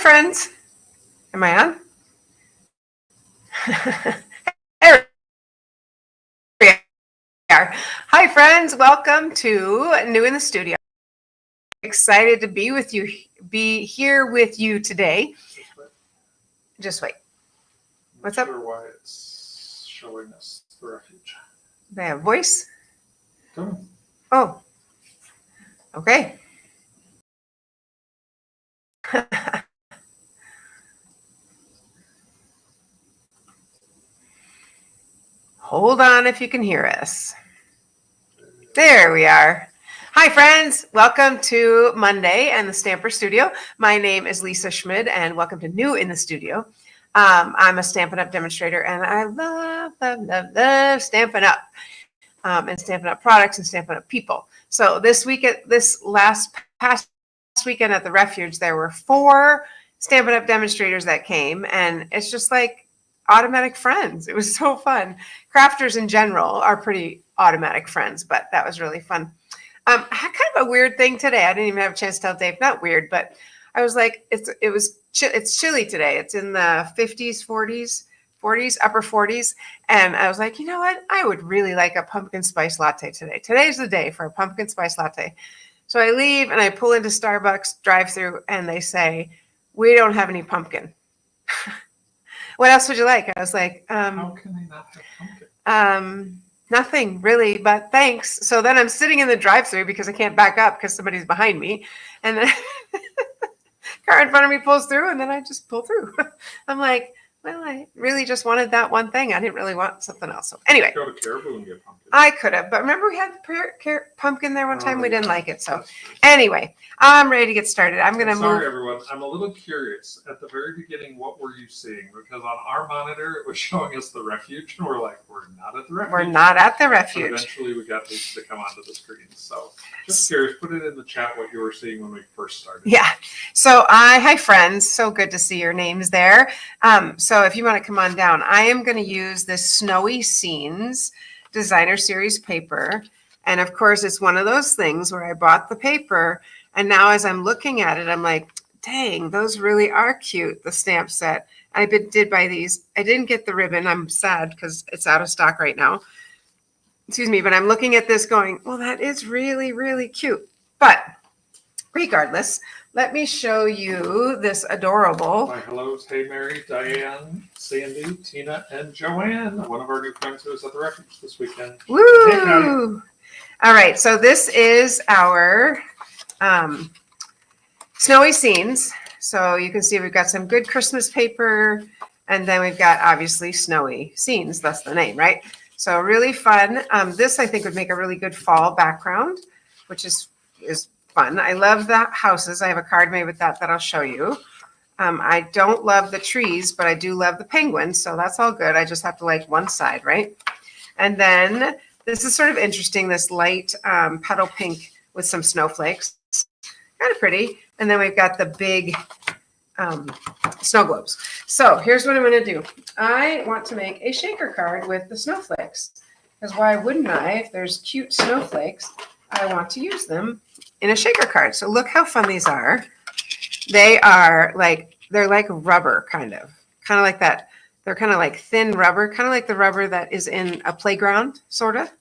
friends. Am I on? There we are. Hi, friends. Welcome to New in the Studio. Excited to be here with you today. Just wait. What's up? I'm not sure why it's showing us the refuge. They have voice? Go. Oh. Okay. Hold on if you can hear us. There we are. Hi, friends. Welcome to Monday and the Stamper Studio. My name is Lisa Schmid, and welcome to New in the Studio. I'm a Stampin' Up! Demonstrator, and I love Stampin' Up! And Stampin' Up! Products and Stampin' Up! People. So this past weekend at the Refuge, there were 4 Stampin' Up! Demonstrators that came, and it's just like automatic friends. It was so fun. Crafters in general are pretty automatic friends, but that was really fun. I had kind of a weird thing today. I didn't even have a chance to tell Dave, not weird, but I was like, it's chilly today. It's in the 50s, 40s, upper 40s. And I was like, you know what? I would really like a pumpkin spice latte today. Today's the day for a pumpkin spice latte. So I leave and I pull into Starbucks drive-through and they say, we don't have any pumpkin. What else would you like? I was like, how can they not have pumpkin? Nothing really, but thanks. So then I'm sitting in the drive-through because I can't back up because somebody's behind me. And then car in front of me pulls through and then I just pull through. I'm like, well, I really just wanted that one thing. I didn't really want something else. So anyway. Go to Caribou and get pumpkin. I could have, but remember we had pumpkin there one time? We didn't like it. So anyway, I'm ready to get started. I'm going to move. Sorry, everyone. I'm a little curious. At the very beginning, what were you seeing? Because on our monitor, it was showing us the Refuge, and we're like, we're not at the Refuge. We're not at the Refuge. But eventually, we got these to come onto the screen. So just curious. Put it in the chat what you were seeing when we first started. Yeah. So hi, friends. So good to see your names there. So if you want to come on down, I am going to use this Snowy Scenes Designer Series paper. And of course, it's one of those things where I bought the paper. And now as I'm looking at it, I'm like, dang, those really are cute, the stamp set. I did buy these. I didn't get the ribbon. I'm sad because it's out of stock right now. Excuse me, but I'm looking at this going, well, that is really, really cute. But regardless, let me show you this adorable. My hellos, hey Mary, Diane, Sandy, Tina, and Joanne, one of our new friends who was at the Refuge this weekend. Woo! All right, so this is our Snowy Scenes. So you can see we've got some good Christmas paper, and then we've got obviously Snowy Scenes. That's the name, right? So really fun. This I think would make a really good fall background, which is fun. I love the houses. I have a card made with that I'll show you. I don't love the trees, but I do love the penguins, so that's all good. I just have to like one side, right? And then this is sort of interesting, this light petal pink with some snowflakes. Kind of pretty. And then we've got the big snow globes. So here's what I'm going to do. I want to make a shaker card with the snowflakes. Because why wouldn't I? If there's cute snowflakes, I want to use them in a shaker card. So look how fun these are. They're like rubber kind of like that. They're kind of like thin rubber, kind of like the rubber that is in a playground, sort of.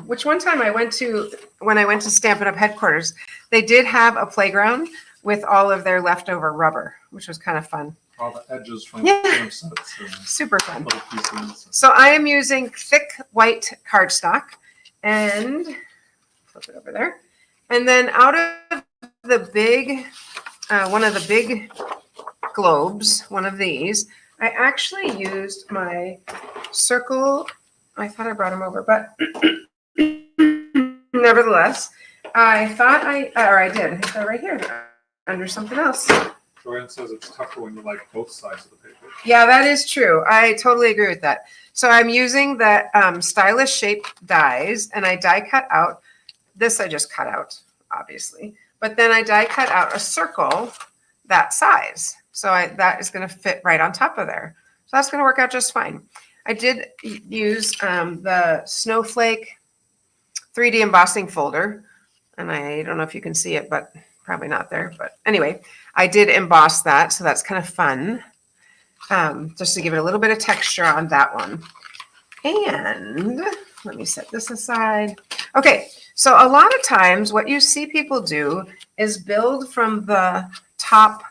Which one time when I went to Stampin' Up! Headquarters, they did have a playground with all of their leftover rubber, which was kind of fun. All the edges from the sets. Super fun. So I am using thick white cardstock and flip it over there. And then out of the big, one of the big globes, one of these, I actually used my circle. I thought I brought them over, but nevertheless, I did. I think they're right here under something else. Joanne says it's tougher when you like both sides of the paper. Yeah, that is true. I totally agree with that. So I'm using the stylish shape dies, and I die cut out. This I just cut out, obviously. But then I die cut out a circle that size. So that is going to fit right on top of there. So that's going to work out just fine. I did use the Snowflake 3D embossing folder. And I don't know if you can see it, but probably not there, but anyway, I did emboss that, so that's kind of fun. Just to give it a little bit of texture on that one. And let me set this aside. Okay, so a lot of times what you see people do is build from the top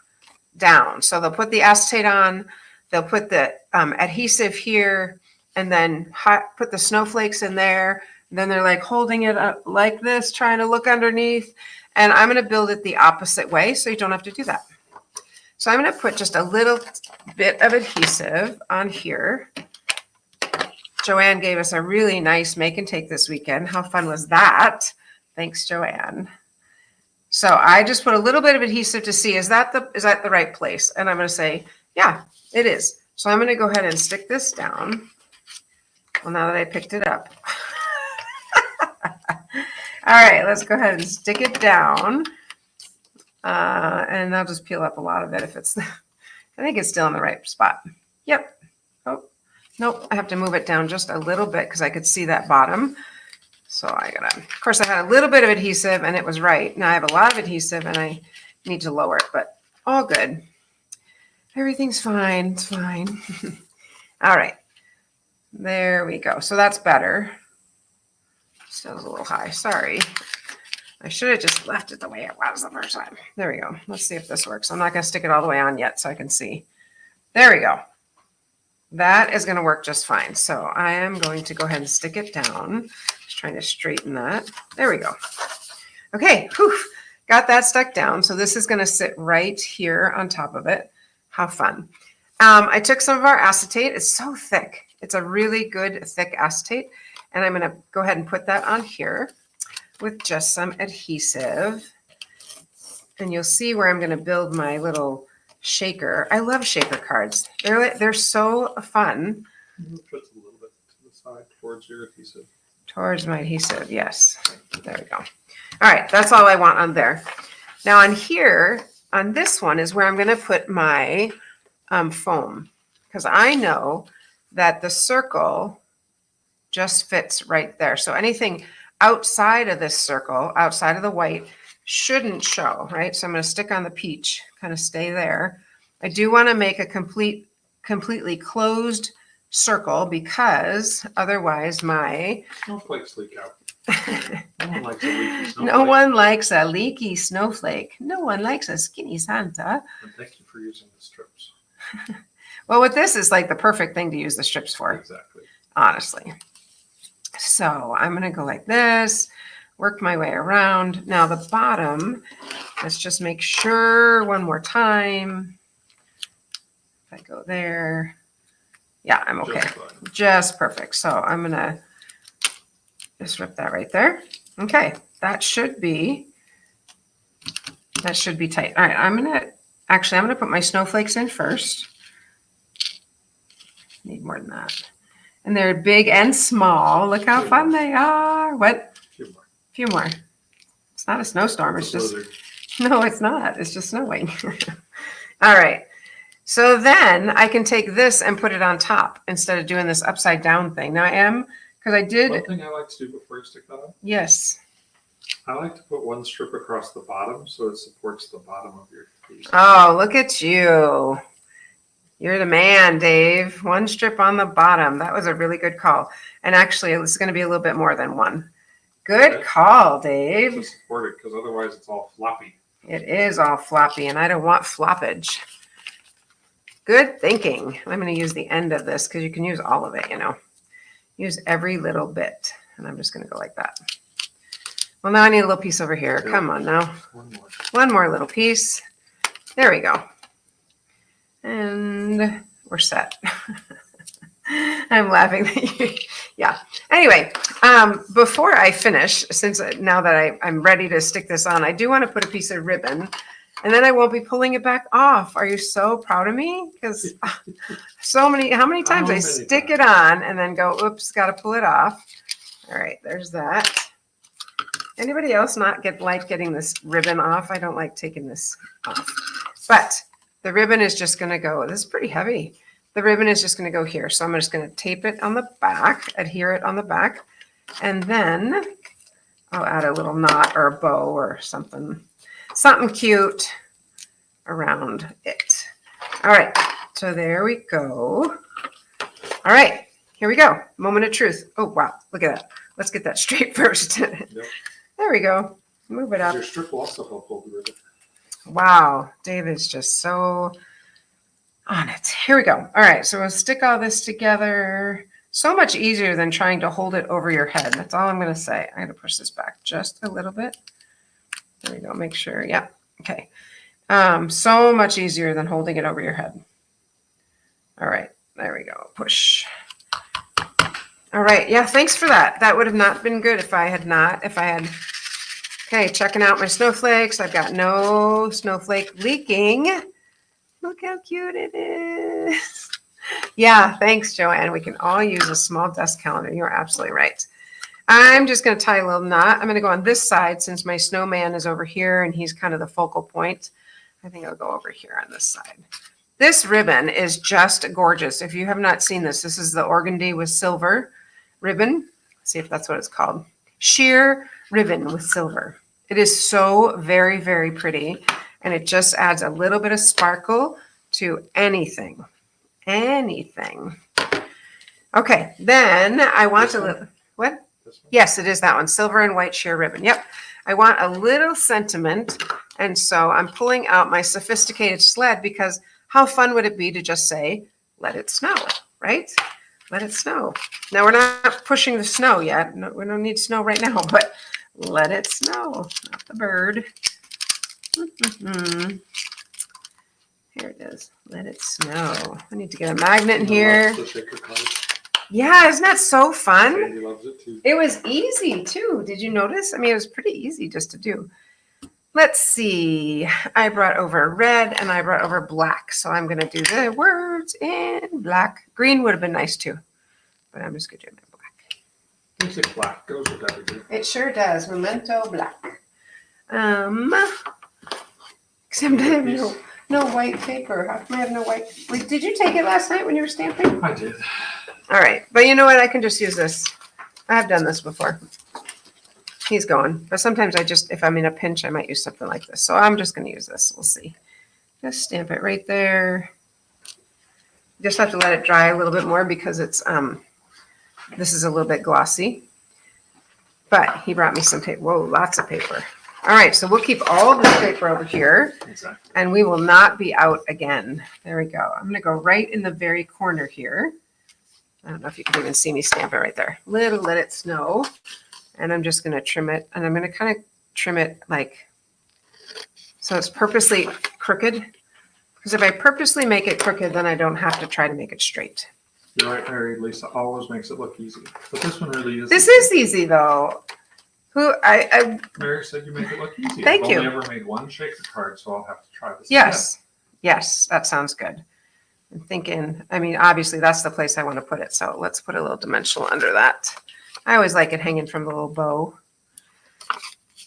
down. So they'll put the acetate on, they'll put the adhesive here, and then put the snowflakes in there. And then they're like holding it up like this, trying to look underneath. And I'm going to build it the opposite way so you don't have to do that. So I'm going to put just a little bit of adhesive on here. Joanne gave us a really nice make and take this weekend. How fun was that? Thanks, Joanne. So I just put a little bit of adhesive to see, is that the right place? And I'm going to say, yeah, it is. So I'm going to go ahead and stick this down. Well, now that I picked it up. All right, let's go ahead and stick it down. And I'll just peel up a lot of it if it's, I think it's still in the right spot. Yep. Oh, nope. I have to move it down just a little bit because I could see that bottom. So of course I had a little bit of adhesive and it was right. Now I have a lot of adhesive and I need to lower it, but all good. Everything's fine. It's fine. All right. There we go. So that's better. Still a little high. Sorry. I should have just left it the way it was the first time. There we go. Let's see if this works. I'm not going to stick it all the way on yet so I can see. There we go. That is going to work just fine. So I am going to go ahead and stick it down. Just trying to straighten that. There we go. Okay. Whew. Got that stuck down. So this is going to sit right here on top of it. How fun. I took some of our acetate. It's so thick. It's a really good thick acetate. And I'm going to go ahead and put that on here with just some adhesive. And you'll see where I'm going to build my little shaker. I love shaker cards. They're so fun. Just a little bit to the side towards your adhesive. Towards my adhesive, yes. There we go. All right, that's all I want on there. Now on here, on this one is where I'm going to put my foam, because I know that the circle just fits right there. So anything outside of this circle, outside of the white, shouldn't show, right? So I'm going to stick on the peach, kind of stay there. I do want to make a completely closed circle because otherwise my Snowflakes leak out. No one likes a leaky snowflake. no one likes a leaky snowflake. No one likes a skinny Santa. And thank you for using the strips. Well, with this is like the perfect thing to use the strips for. Exactly. Honestly. So I'm going to go like this, work my way around. Now the bottom, let's just make sure one more time. If I go there, yeah, I'm okay. Just perfect. So I'm going to just rip that right there. Okay, that should be tight. All right, I'm going to put my snowflakes in first. Need more than that. And they're big and small. Look how fun they are. What? A few more. It's not a snowstorm. It's just, no, it's not. It's just snowing. All right. So then I can take this and put it on top instead of doing this upside down thing. Now because I did. One thing I like to do before you stick that on, Yes. I like to put one strip across the bottom so it supports the bottom of your piece. Oh, look at you. You're the man, Dave. One strip on the bottom. That was a really good call. And actually, it's going to be a little bit more than one. Good call, Dave. To support it, because otherwise it's all floppy. It is all floppy, and I don't want floppage. Good thinking. I'm going to use the end of this because you can use all of it, Use every little bit. And I'm just going to go like that. Well, now I need a little piece over here. Come on now. One more. One more little piece. There we go. And we're set. I'm laughing. Yeah. Anyway, before I finish, since now that I'm ready to stick this on, I do want to put a piece of ribbon and then I won't be pulling it back off. Are you so proud of me? Because how many times I stick it on and then go, oops, got to pull it off. All right, there's that. Anybody else not like getting this ribbon off? I don't like taking this off, but the ribbon is just going to go, this is pretty heavy. The ribbon is just going to go here. So I'm just going to tape it on the back, adhere it on the back, and then I'll add a little knot or a bow or something something cute around it. All right, so there we go. All right, here we go. Moment of truth. Oh, wow, look at that. Let's get that straight first. There we go. Move it up. Your strip will also help hold the ribbon. Wow, David's just so on it. Here we go. All right, so we'll stick all this together. So much easier than trying to hold it over your head. That's all I'm going to say. I got to push this back just a little bit. There we go. Make sure. Yeah. Okay. So much easier than holding it over your head. All right. There we go. Push. All right. Yeah. Thanks for that. That would have not been good if I had. Okay. Checking out my snowflakes. I've got no snowflake leaking. Look how cute it is. Yeah. Thanks, Joanne. We can all use a small desk calendar. You're absolutely right. I'm just going to tie a little knot. I'm going to go on this side since my snowman is over here and he's kind of the focal point. I think I'll go over here on this side. This ribbon is just gorgeous. If you have not seen this, this is the organdy with silver ribbon. Let's see if that's what it's called. Sheer ribbon with silver. It is so very, very pretty. And it just adds a little bit of sparkle to anything. Anything. Okay, then I want to, what? Yes, it is that one. Silver and white sheer ribbon. Yep. I want a little sentiment. And so I'm pulling out my sophisticated sled because how fun would it be to just say, let it snow, right? Let it snow. Now we're not pushing the snow yet. No, we don't need snow right now, but let it snow. Not the bird. Here it is. Let it snow. I need to get a magnet in here. Yeah, isn't that so fun? Sandy loves it too. It was easy too. Did you notice? I mean, it was pretty easy just to do. Let's see. I brought over red and I brought over black. So I'm going to do the words in black. Green would have been nice too, but I'm just going to do it in black. Music black goes with everything. It sure does. Memento black. Except I have no white paper. How come I have no white? Wait, did you take it last night when you were stamping? I did. All right. But you know what? I can just use this. I have done this before. He's going. But sometimes I just, if I'm in a pinch, I might use something like this. So I'm just going to use this. We'll see. Just stamp it right there. Just have to let it dry a little bit more because it's, this is a little bit glossy. But he brought me some paper. Whoa, lots of paper. All right. So we'll keep all of this paper over here. Exactly. And we will not be out again. There we go. I'm going to go right in the very corner here. I don't know if you can even see me stamp it right there. Let it snow. And I'm just going to trim it. And I'm going to kind of trim it like, so it's purposely crooked. Because if I purposely make it crooked, then I don't have to try to make it straight. You're right, Mary. Lisa always makes it look easy. But this one really is. This is easy though. Mary said you make it look easy. Thank you. I've only ever made one shaker card, so I'll have to try this. Yes. Again. Yes, that sounds good. I'm thinking, I mean, obviously that's the place I want to put it. So let's put a little dimensional under that. I always like it hanging from the little bow.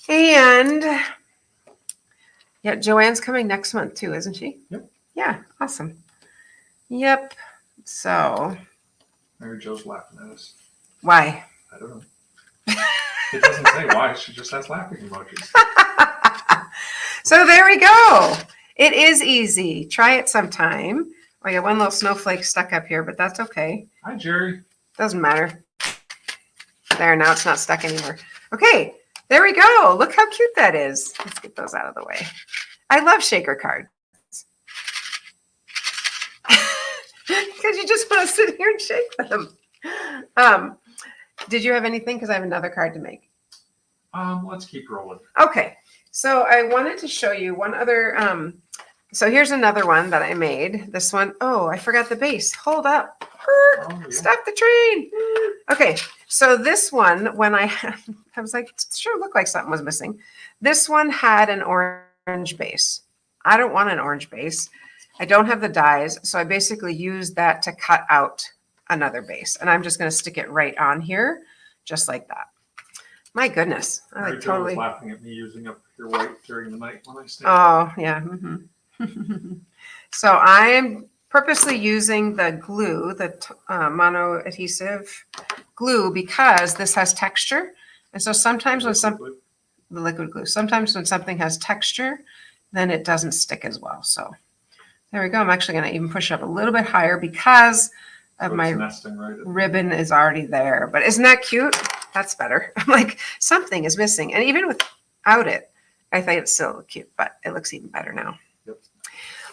And yeah, Joanne's coming next month too, isn't she? Yep. Yeah, awesome. Yep. So. Mary Jo's laughing at us. Why? I don't know. It doesn't say why. She just has laughing emojis. So there we go. It is easy. Try it sometime. I got one little snowflake stuck up here, but that's okay. Hi, Jerry. Doesn't matter. There, now it's not stuck anymore. Okay, there we go. Look how cute that is. Let's get those out of the way. I love shaker cards. Because you just want to sit here and shake them. Did you have anything? Because I have another card to make. Let's keep rolling. Okay, so I wanted to show you one other. So here's another one that I made. This one, oh, I forgot the base. Hold up. Oh, yeah. Stop the train. Okay, so this one, when I was like, sure, looked like something was missing. This one had an orange base. I don't want an orange base. I don't have the dies, so I basically used that to cut out another base. And I'm just going to stick it right on here, just like that. My goodness. I Mary like Jo totally. was laughing at me using up your white during the night when I stayed. Oh, yeah. So I'm purposely using the glue, the mono adhesive glue, because this has texture. And so sometimes when the liquid glue. Sometimes when something has texture, then it doesn't stick as well. So there we go. I'm actually going to even push up a little bit higher because of So my it's nesting right at ribbon is already there. But isn't that cute? That's better. I'm like, something is missing. And even without it, I think it's still cute, but it looks even better now. Yep.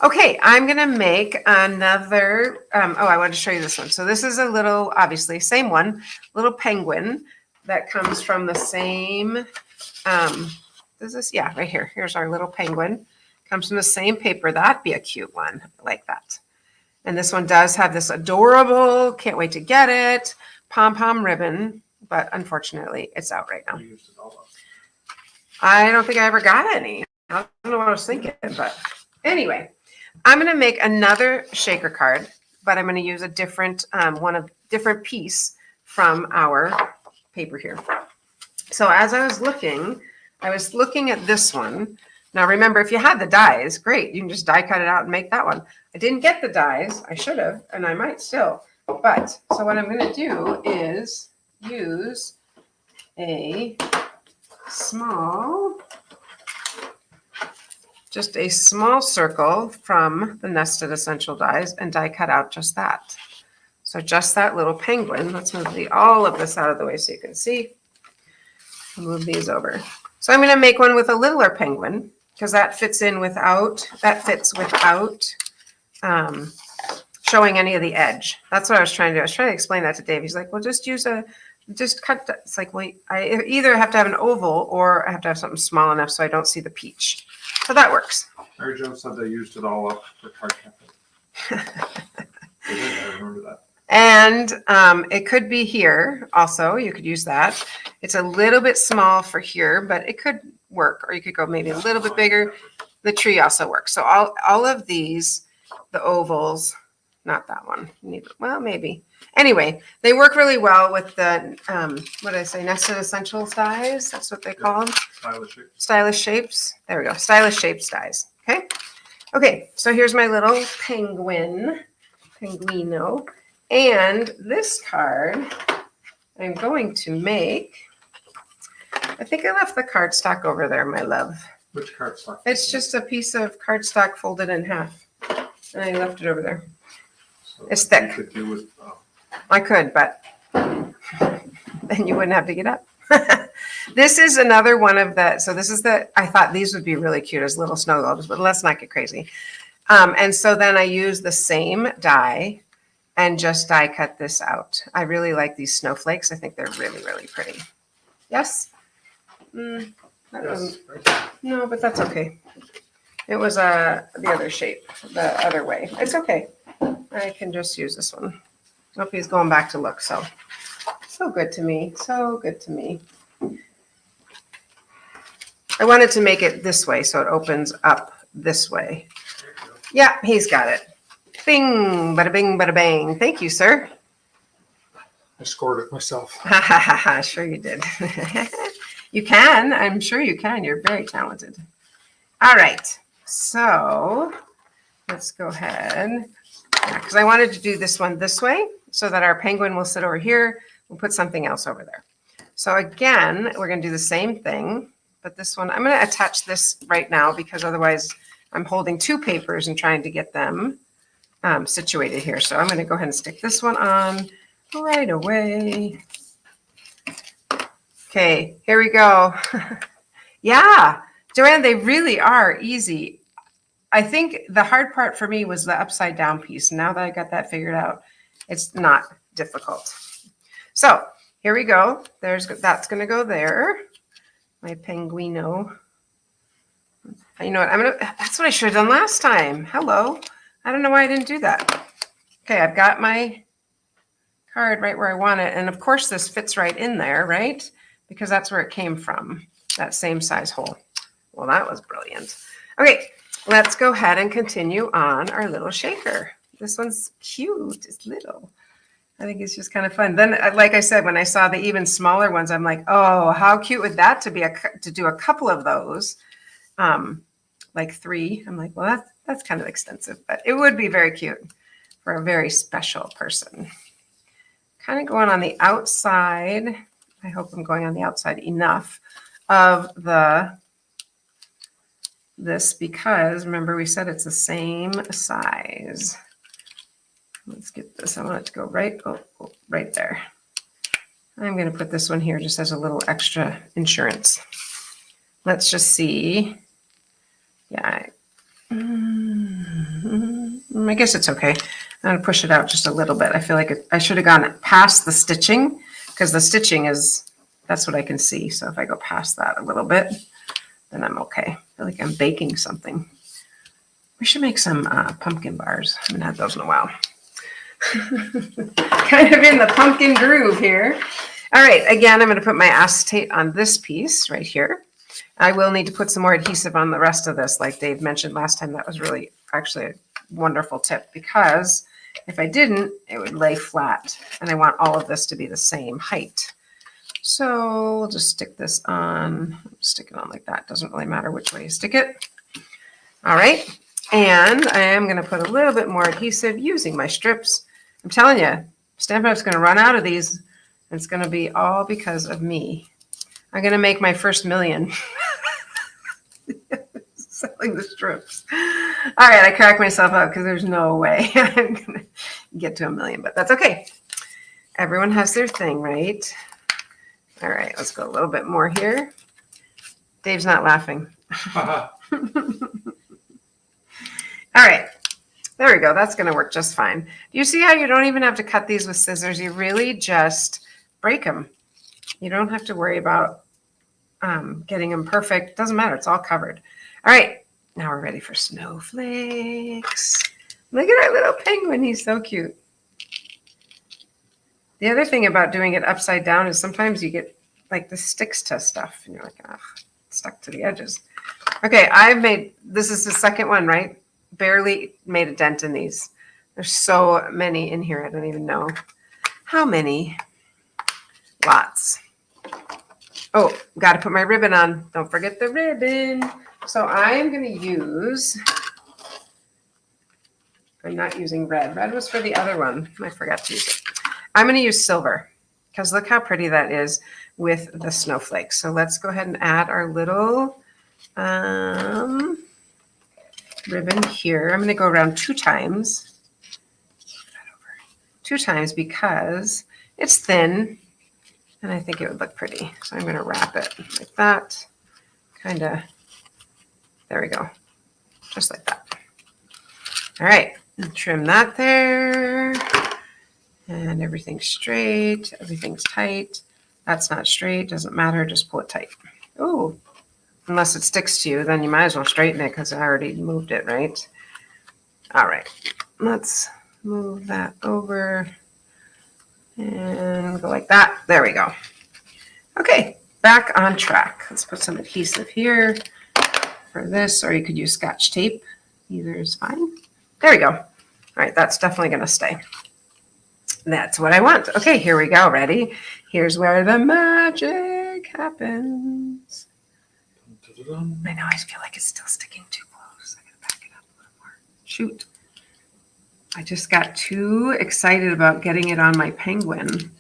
Okay, I'm going to make another, I wanted to show you this one. So this is a little, obviously, same one, little penguin that comes from the same, yeah, right here. Here's our little penguin. Comes from the same paper. That'd be a cute one, like that. And this one does have this adorable, can't wait to get it, pom-pom ribbon, but unfortunately, it's out right now. We used it all up. I don't think I ever got any. I don't know what I was thinking, but anyway, I'm going to make another shaker card, but I'm going to use a different different piece from our paper here. So as I was looking at this one. Now remember, if you had the dies, great. You can just die cut it out and make that one. I didn't get the dies. I should have, and I might still. But so what I'm going to do is use a just a small circle from the Nested Essential Dies and die cut out just that. So just that little penguin. Let's move all of this out of the way so you can see. I'll move these over. So I'm going to make one with a littler penguin because that fits without showing any of the edge. That's what I was trying to do. I was trying to explain that to Dave. He's like, well, just cut. It's like, well, I either have to have an oval or I have to have something small enough so I don't see the peach. So that works. Mary Jo said they used it all up for Card Cafe. I remember that. And it could be here also. You could use that. It's a little bit small for here, but it could work. Or you could go maybe a little bit bigger. The tree also works. So all of these, the ovals, not that one. Well, maybe. Anyway, they work really well with the, what did I say, Nested Essentials dies? That's what they call them. Stylish shapes. Stylish shapes. There we go. Stylish shapes dies. Okay. Okay. So here's my little penguino. And this card, I'm going to make, I think I left the cardstock over there, my love. Which cardstock? It's just a piece of cardstock folded in half. And I left it over there. So It's you thick. could do with, I could, but then you wouldn't have to get up. This is another one of so this is I thought these would be really cute as little snow globes, but let's not get crazy. And so then I use the same die and just die cut this out. I really like these snowflakes. I think they're really, really pretty. Yes? yes. No, but that's okay. It was the other shape, the other way. It's okay. I can just use this one. Hope he's going back to look. So good to me. So good to me. I wanted to make it this way so it opens up this way. Yeah, he's got it. Bing, bada bing, bada bang. Thank you, sir. I scored it myself. Ha ha ha ha. Sure you did. You can. I'm sure you can. You're very talented. All right. So let's go ahead. Because I wanted to do this one this way so that our penguin will sit over here. We'll put something else over there. So again, we're going to do the same thing. But this one, I'm going to attach this right now because otherwise I'm holding two papers and trying to get them situated here. So I'm going to go ahead and stick this one on right away. Okay, here we go. Yeah, Joanne, they really are easy. I think the hard part for me was the upside down piece. Now that I got that figured out, it's not difficult. So here we go. That's going to go there. My penguino. You know what? That's what I should have done last time. Hello. I don't know why I didn't do that. Okay, I've got my card right where I want it. And of course this fits right in there, right? Because that's where it came from, that same size hole. Well, that was brilliant. Okay, let's go ahead and continue on our little shaker. This one's cute, it's little. I think it's just kind of fun. Then, like I said, when I saw the even smaller ones, I'm like, oh, how cute would that to do a couple of those, like 3. I'm like, well, that's kind of extensive, but it would be very cute for a very special person. Kind of going on the outside. I hope I'm going on the outside enough of this because remember we said it's the same size. Let's get this. I want it to go right there. I'm going to put this one here just as a little extra insurance. Let's just see. Yeah. I guess it's okay. I'm going to push it out just a little bit. I feel like I should have gone past the stitching because the stitching that's what I can see. So if I go past that a little bit, then I'm okay. I feel like I'm baking something. We should make some pumpkin bars. I haven't had those in a while. Kind of in the pumpkin groove here. All right, again, I'm going to put my acetate on this piece right here. I will need to put some more adhesive on the rest of this, like Dave mentioned last time. That was really actually a wonderful tip because if I didn't, it would lay flat, and I want all of this to be the same height. So we'll just stick this on. Stick it on like that. Doesn't really matter which way you stick it. All right, and I am going to put a little bit more adhesive using my strips. I'm telling you, Stampin' Up's going to run out of these. It's going to be all because of me. I'm going to make my first million selling the strips. All right, I cracked myself up because there's no way I'm going to get to 1 million, but that's okay. Everyone has their thing, right? All right, let's go a little bit more here. Dave's not laughing. All right. There we go. That's going to work just fine. Do you see how you don't even have to cut these with scissors? You really just break them. You don't have to worry about getting them perfect. Doesn't matter. It's all covered. All right. Now we're ready for snowflakes. Look at our little penguin. He's so cute. The other thing about doing it upside down is sometimes you get like this sticks to stuff and you're like, ah, stuck to the edges. Okay. This is the second one, right? Barely made a dent in these. There's so many in here. I don't even know how many. Lots. Oh, got to put my ribbon on. Don't forget the ribbon. So I'm going to use, I'm not using red. Red was for the other one. I forgot to use it. I'm going to use silver because look how pretty that is with the snowflakes. So let's go ahead and add our little ribbon here. I'm going to go around 2 times. 2 times because it's thin and I think it would look pretty. So I'm going to wrap it like that. Kind of, there we go. Just like that. All right, and trim that there. And everything's straight, everything's tight. That's not straight, doesn't matter, just pull it tight. Oh, unless it sticks to you, then you might as well straighten it because I already moved it, right? All right, let's move that over and go like that. There we go. Okay, back on track. Let's put some adhesive here for this, or you could use Scotch tape. Either is fine. There we go. All right, that's definitely going to stay. That's what I want. Okay, here we go. Ready? Here's where the magic happens. I know, I feel like it's still sticking too close. I'm going to back it up a little more. Shoot. I just got too excited about getting it on my penguin.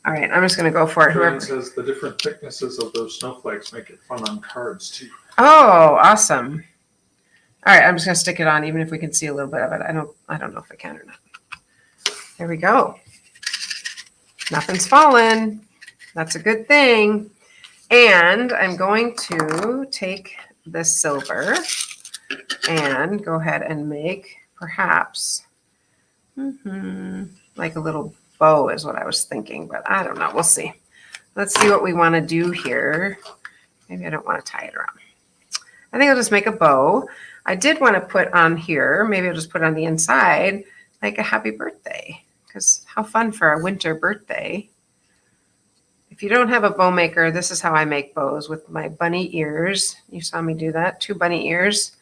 All right, I'm just going to go for it. Whoever says the different thicknesses of those snowflakes make it fun on cards too. Oh, awesome. All right, I'm just going to stick it on even if we can see a little bit of it. I don't know if I can or not. There we go. Nothing's fallen. That's a good thing. And I'm going to take this silver and go ahead and make perhaps like a little bow is what I was thinking, but I don't know. We'll see. Let's see what we want to do here. Maybe I don't want to tie it around. I think I'll just make a bow. I did want to put on here, maybe I'll just put on the inside, like a happy birthday. Because how fun for a winter birthday. If you don't have a bow maker, this is how I make bows with my bunny ears. You saw me do that, 2 bunny ears.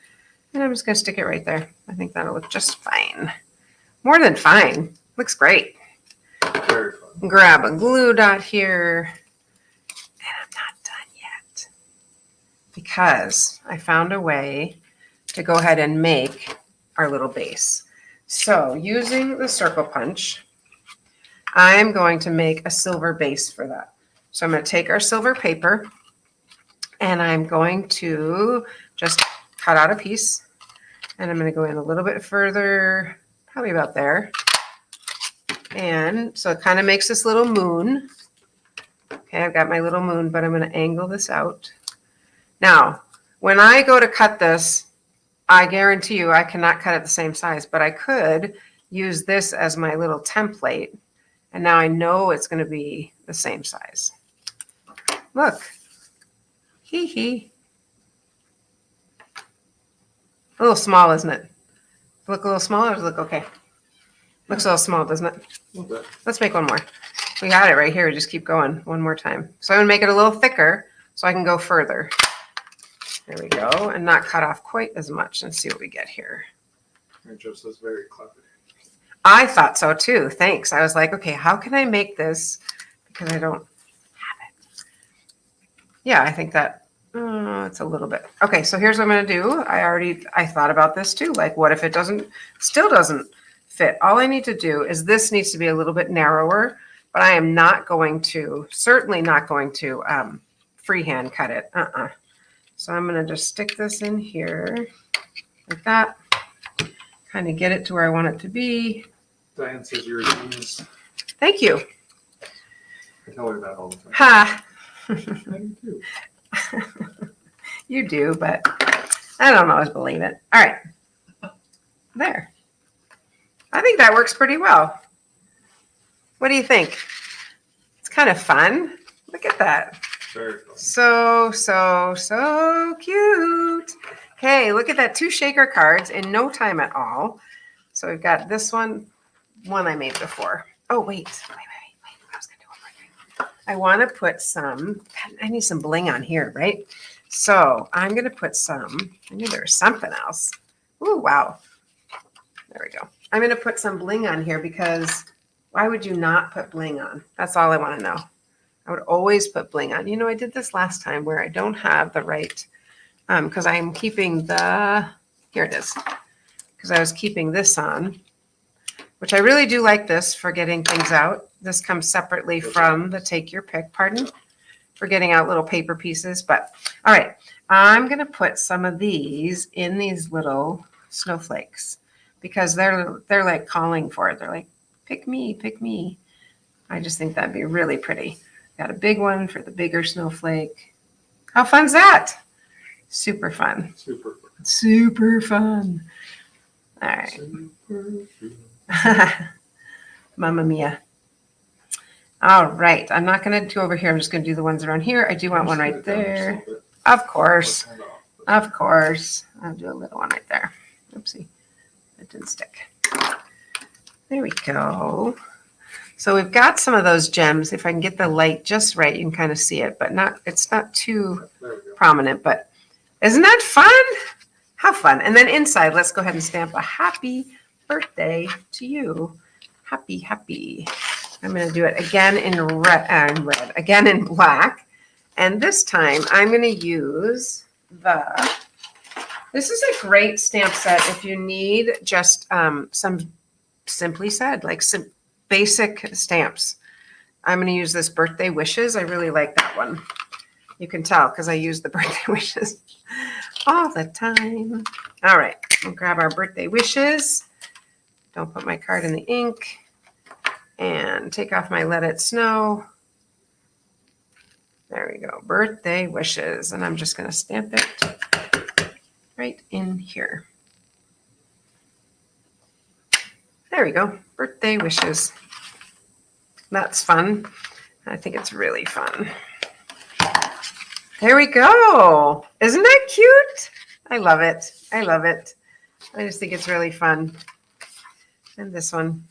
And I'm just going to stick it right there. I think that'll look just fine. More than fine. Looks great. Very fun. Grab a glue dot here. And I'm not done yet. Because I found a way to go ahead and make our little base. So using the circle punch, I'm going to make a silver base for that. So I'm going to take our silver paper And I'm going to just cut out a piece. And I'm going to go in a little bit further, probably about there. And so it kind of makes this little moon. Okay, I've got my little moon, but I'm going to angle this out. Now, when I go to cut this, I guarantee you I cannot cut it the same size, but I could use this as my little template. And now I know it's going to be the same size. Look. Hee hee. A little small, isn't it? Look a little small or does it look okay? Looks a little small, doesn't it? A little bit. Let's make one more. We got it right here. We just keep going one more time. So I'm going to make it a little thicker so I can go further. There we go. And not cut off quite as much. And see what we get here. It just is very clever. I thought so too. Thanks. I was like, okay, how can I make this? Because I don't have it. Yeah, I think that it's a little bit. Okay, so here's what I'm going to do. I thought about this too. Like, what if it still doesn't fit? All I need to do is this needs to be a little bit narrower, but I am not going to, certainly not going to freehand cut it. So I'm going to just stick this in here like that. Kind of get it to where I want it to be. Diane says you're a genius. Thank you. I tell her that all the time. Ha! I do too. You do, but I don't always believe it. All right. There. I think that works pretty well. What do you think? It's kind of fun. Look at that. Very fun. So cute. Okay, look at that. 2 shaker cards in no time at all. So we've got this one I made before. Oh, wait. I was going to do one more thing. I want to put some, I need some bling on here, right? So I'm going to put some, I knew there was something else. Ooh, wow. There we go. I'm going to put some bling on here because why would you not put bling on? That's all I want to know. I would always put bling on. You know, I did this last time where I don't have the right, because I'm keeping here it is. Because I was keeping this on, which I really do like this for getting things out. This comes separately from the take your pick, pardon, for getting out little paper pieces. But all right, I'm going to put some of these in these little snowflakes because they're like calling for it. They're like, pick me, pick me. I just think that'd be really pretty. Got a big one for the bigger snowflake. How fun's that? Super fun. Super fun. Super fun. All right. Mamma mia. All right. I'm not going to do over here. I'm just going to do the ones around here. I do want one right there. Of course. Of course. I'll do a little one right there. Oopsie. It didn't stick. There we go. So we've got some of those gems. If I can get the light just right, you can kind of see it, but it's not too prominent. But isn't that fun? How fun. And then inside, let's go ahead and stamp a happy birthday to you. Happy, happy. I'm going to do it again in red, again in black. And this time I'm going to use this is a great stamp set if you need just some Simply Said, like some basic stamps. I'm going to use this Birthday Wishes. I really like that one. You can tell because I use the Birthday Wishes all the time. All right, we'll grab our Birthday Wishes. Don't put my card in the ink. And take off my Let It Snow. There we go, Birthday Wishes. And I'm just going to stamp it right in here. There we go, Birthday Wishes. That's fun. I think it's really fun. There we go. Isn't that cute? I love it. I love it. I just think it's really fun. And this one,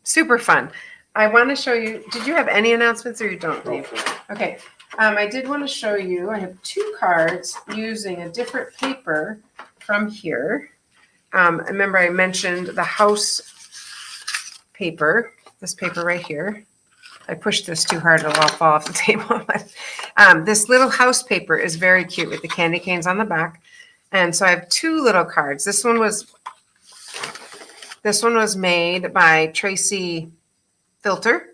super fun. I want to show you, did you have any announcements or you don't, Dave? Okay. I did want to show you, I have 2 cards using a different paper from here. Remember I mentioned the house paper, this paper right here. I pushed this too hard, it'll all fall off the table. This little house paper is very cute with the candy canes on the back. And so I have 2 little cards. This one was made by Tracy Filter.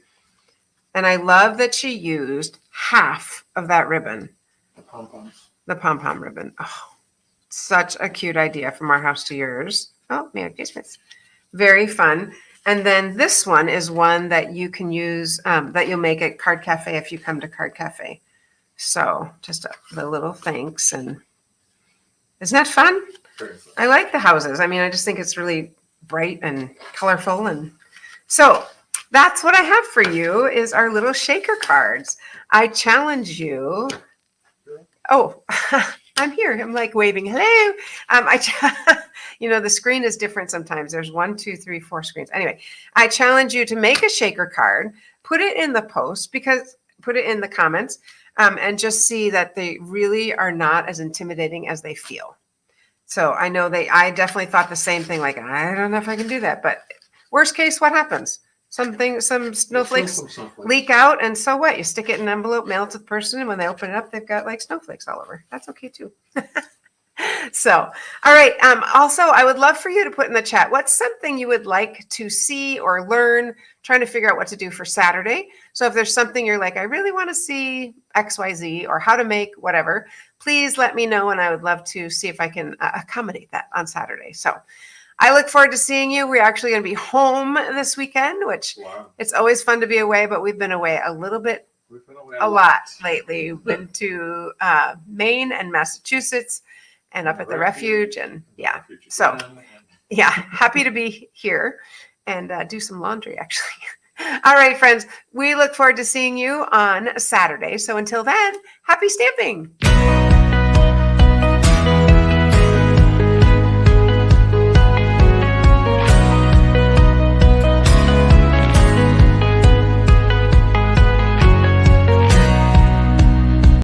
And I love that she used half of that ribbon. Pom-poms. The pom-pom ribbon. Oh, such a cute idea from our house to yours. Oh, Merry Christmas. Very fun. And then this one is one that you can use, that you'll make at Card Cafe if you come to Card Cafe. So just the little thanks. And isn't that fun? Very fun. I like the houses. I mean, I just think it's really bright and colorful. And so that's what I have for you is our little shaker cards. I challenge you. Oh, I'm here. I'm like waving. Hello. The screen is different sometimes. There's 1, 2, 3, 4 screens. Anyway, I challenge you to make a shaker card, put it in the post put it in the comments, and just see that they really are not as intimidating as they feel. So I know I definitely thought the same thing. Like, I don't know if I can do that, but worst case, what happens? Some snowflakes leak out, and so what? You stick it in an envelope, mail it to the person, and when they open it up, they've got like snowflakes all over. That's okay too. So, all right. Also, I would love for you to put in the chat, what's something you would like to see or learn, trying to figure out what to do for Saturday. So if there's something you're like, I really want to see XYZ or how to make whatever, please let me know. And I would love to see if I can accommodate that on Saturday. So I look forward to seeing you. We're actually going to be home this weekend, which it's always fun to be away, but we've been away a little bit, a lot lately. We've been to Maine and Massachusetts and up at the refuge. And yeah, so yeah, happy to be here and do some laundry actually. All right, friends, we look forward to seeing you on Saturday. So until then, happy stamping.